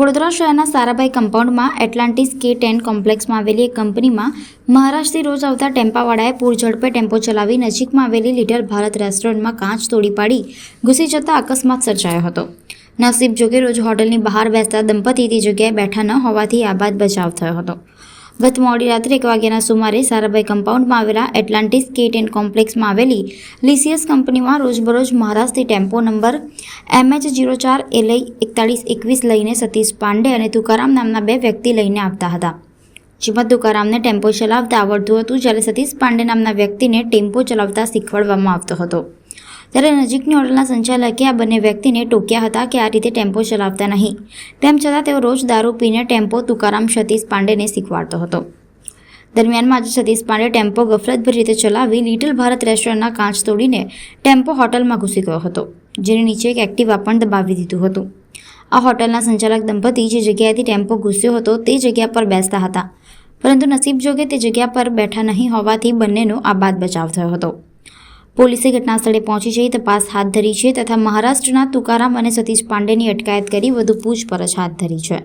વડોદરા શહેરના Sarabhai કમ્પાઉન્ડમાં Atlantis K10 કોમ્પ્લેક્સમાં આવેલી એક કંપનીમાં મહારાષ્ટ્રથી રોજ આવતા ટેમ્પાવાળાએ પૂરઝડપે ટેમ્પો ચલાવી નજીકમાં આવેલી લિટલ ભારત રેસ્ટોરન્ટમાં કાચ તોડી પાડી ઘૂસી જતા અકસ્માત સર્જાયો હતો। નસીબ જોકે રોજ હોટલની બહાર બેસતા દંપતી તે જગ્યાએ બેઠા ન હોવાથી આ બાદ બચાવ થયો હતો। ગત મોડી રાત્રે 1 વાગ્યાના સુમારે સારાભાઈ કમ્પાઉન્ડમાં આવેલા એટલાન્ટિસ K10 કોમ્પ્લેક્સમાં આવેલી લિસિયસ કંપનીમાં રોજબરોજ મહારાષ્ટ્રથી ટેમ્પો નંબર MH04LI4121 લઈને સતીશ પાંડે અને તુકારામ નામના 2 વ્યક્તિ લઈને આવતા હતા। જેમાં તુકારામને ટેમ્પો ચલાવતા આવડતું હતું, જ્યારે સતીશ પાંડે નામના વ્યક્તિને ટેમ્પો ચલાવતા શીખવાડવામાં આવતો હતો। ત્યારે નજીકની હોટલના સંચાલકે આ બંને વ્યક્તિને ટોક્યા હતા કે આ રીતે ટેમ્પો ચલાવતા નહીં, તેમ છતાં તેઓ રોજ દારૂ પીને ટેમ્પો તુકારામ સતીશ પાંડેને શીખવાડતો હતો। દરમિયાનમાં આજે સતીશ પાંડે ટેમ્પો ગફલતભરી રીતે ચલાવી લિટલ ભારત રેસ્ટોરન્ટના કાચ તોડીને ટેમ્પો હોટલમાં ઘૂસી ગયો હતો, જેની નીચે એક એક્ટિવા પણ દબાવી દીધું હતું। આ હોટલના સંચાલક દંપતી જે જગ્યાએથી ટેમ્પો ઘૂસ્યો હતો તે જગ્યા પર બેસતા હતા, પરંતુ નસીબ જોગે તે જગ્યા પર બેઠા નહીં હોવાથી બંનેનો આ બાદ બચાવ થયો હતો। પોલીસે ઘટનાસ્થળે પહોંચી જઈ તપાસ હાથ ધરી છે તથા મહારાષ્ટ્રના તુકારામ અને સતીશ પાંડેની અટકાયત કરી વધુ પૂછપરછ હાથ ધરી છે।